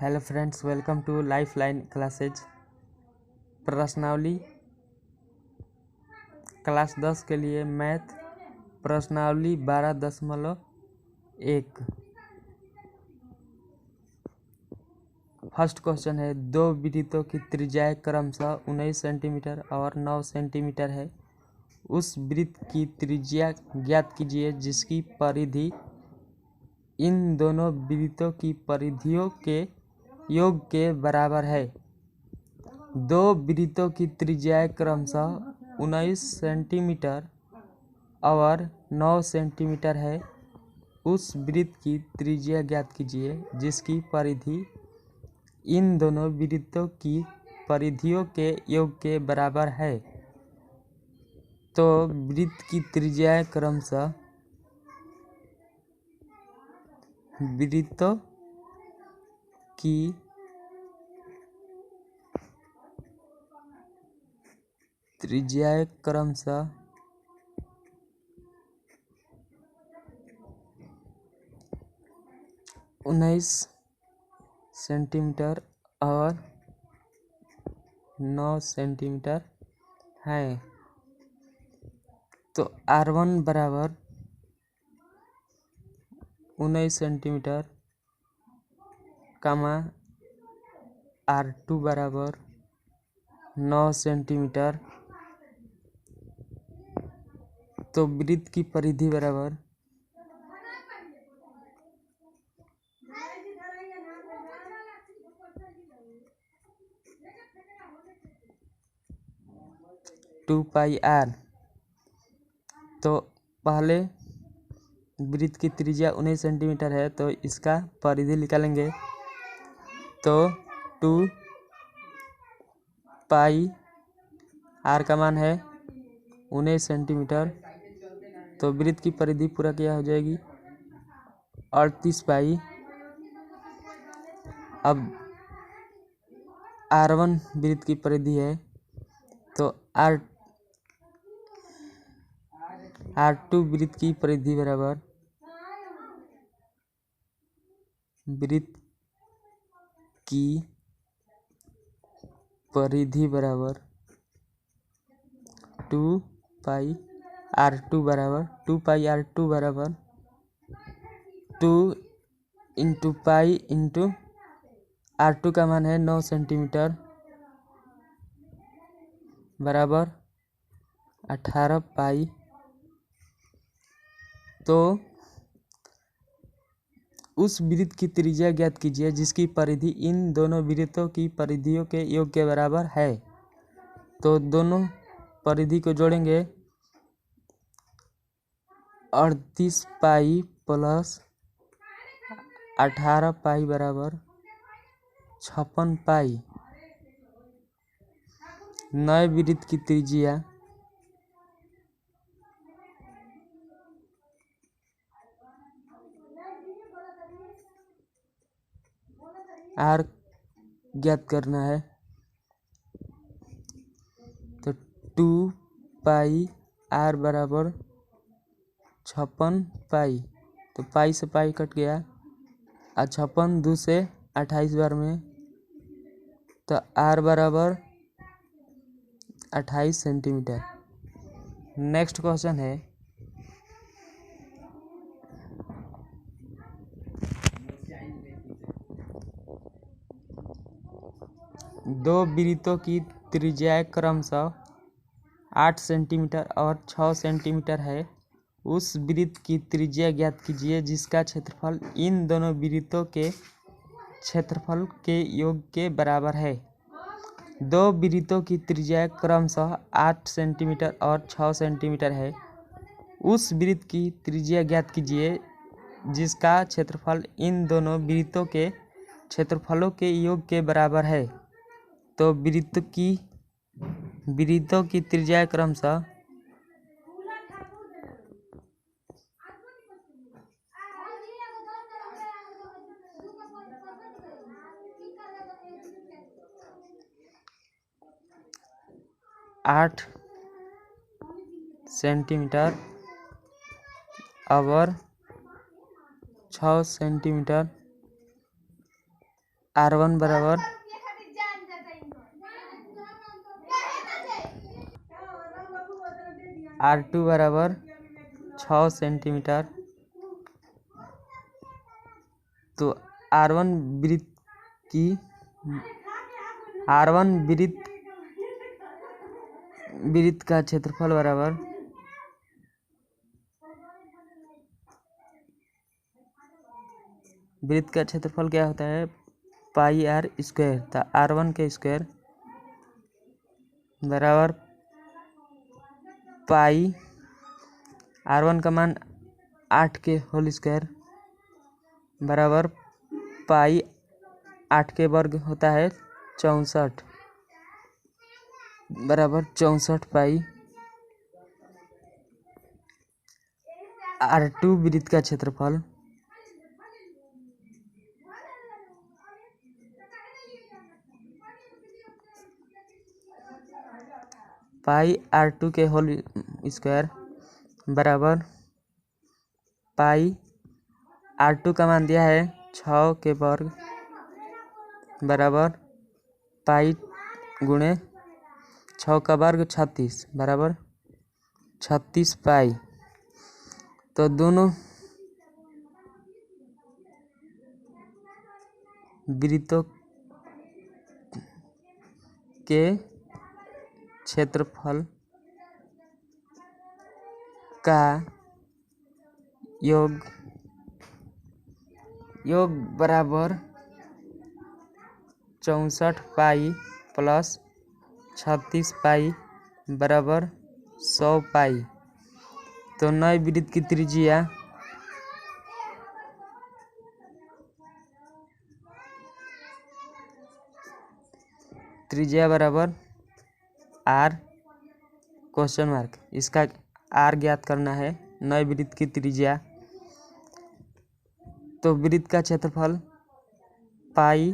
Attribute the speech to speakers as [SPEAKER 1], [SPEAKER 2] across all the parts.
[SPEAKER 1] Hello friends, welcome to life line classes. प्रश्नावली class 10 के लिए मैथ प्रश्नावली 12.1। फर्स्ट क्वेश्चन है, दो वृत्तों की त्रिज्याएं क्रमशः 19 सेंटीमीटर और 9 सेंटीमीटर है। उस वृत्त की त्रिज्या ज्ञात कीजिए जिसकी परिधि इन दोनों वृत्तों की परिधियों के योग के बराबर है। दो वृत्तों की त्रिज्याएं क्रमशः 19 सेंटीमीटर और 9 सेंटीमीटर है। उस वृत्त की त्रिज्या ज्ञात कीजिए जिसकी परिधि इन दोनों वृत्तों की परिधियों के योग के बराबर है। तो वृत्त की त्रिज्याएं क्रमशः वृत्तों की त्रिज्याएं क्रमशः 19 सेंटीमीटर और 9 सेंटीमीटर है। तो R1 बराबर 19 सेंटीमीटर कामा R2 बराबर 9 सेंटीमीटर। तो वृत्त की परिधि बराबर टू पाई आर। तो पहले वृत्त की त्रिज्या 19 सेंटीमीटर है तो इसका परिधि निकालेंगे। तो 2 पाई आर का मान है 19 सेंटीमीटर। तो वृत्त की परिधि पूरा क्या हो जाएगी 38 पाई। अब R1 वृत्त की परिधि है तो R2 वृत्त की परिधि बराबर वृत्त की परिधि बराबर 2 पाई R2 बराबर 2 पाई R2 बराबर 2 इंटू पाई इंटू R2 का मान है 9 सेंटीमीटर बराबर 18 पाई। तो उस वृत्त की त्रिज्या ज्ञात कीजिए जिसकी परिधि इन दोनों वृत्तों की परिधियों के योग के बराबर है। तो दोनों परिधि को जोड़ेंगे 38 पाई प्लस 18 पाई बराबर 56 पाई। नए वृत्त की त्रिज्या R ज्ञात करना है। तो 2 पाई R बराबर 56 पाई। तो पाई से पाई कट गया और 56 2 से 28 बार में। तो R बराबर 28 सेंटीमीटर। नेक्स्ट क्वेश्चन है, दो वृत्तों की त्रिज्याएं क्रमशः 8 सेंटीमीटर और 6 सेंटीमीटर है। उस वृत्त की त्रिज्या ज्ञात कीजिए जिसका क्षेत्रफल इन दोनों वृत्तों के क्षेत्रफल के योग के बराबर है। दो वृत्तों की त्रिज्या क्रमशः 8 सेंटीमीटर और 6 सेंटीमीटर है। उस वृत्त की त्रिज्या ज्ञात कीजिए जिसका क्षेत्रफल इन दोनों वृत्तों के क्षेत्रफलों के योग के बराबर है। तो वृत्तों की त्रिज्या क्रमशः 8 सेंटीमीटर और 6 सेंटीमीटर R1 बराबर R2 बराबर 6 सेंटीमीटर। तो R1 वृत्त का क्षेत्रफल बराबर वृत्त का क्षेत्रफल क्या होता है, पाई आर स्क्वायर। तो R1 के स्क्वायर बराबर पाई, R1 का मान 8 के होल स्क्वायर बराबर पाई 8 के वर्ग होता है 64 बराबर 64 पाई। R2 वृत्त का क्षेत्रफल पाई R2 के होल स्क्वायर बराबर पाई R2 का मान दिया है 6 के वर्ग बराबर पाई गुणे 6 का वर्ग 36 बराबर 36 पाई। तो दोनों वृत्तों के क्षेत्रफल का योग बराबर 64 पाई प्लस 36 पाई बराबर 100 पाई। तो नए वृत्त की त्रिज्या बराबर R क्वेश्चन मार्क, इसका R ज्ञात करना है, नए वृत्त की त्रिज्या। तो वृत्त का क्षेत्रफल पाई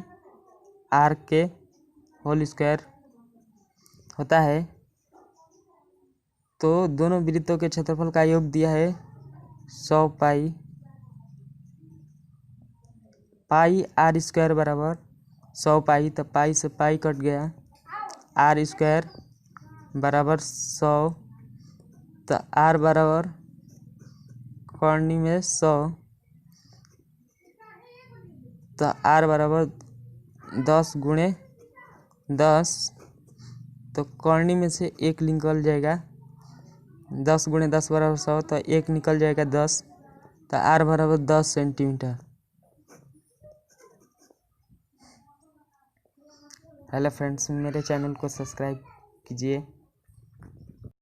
[SPEAKER 1] R के होल स्क्वायर होता है। तो दोनों वृत्तों के क्षेत्रफल का योग दिया है 100 पाई। पाई R स्क्वायर बराबर 100 पाई, तो पाई से पाई कट गया, R स्क्वायर बराबर 100। तो R बराबर कॉर्नी में 100, तो R बराबर 10 गुणे 10। तो कॉर्नी में से 1 निकल जाएगा, 10 गुणे 10 बराबर 100, तो 1 निकल जाएगा 10। तो R बराबर 10 सेंटीमीटर। हेलो फ्रेंड्स, मेरे चैनल को सब्सक्राइब कीजिए।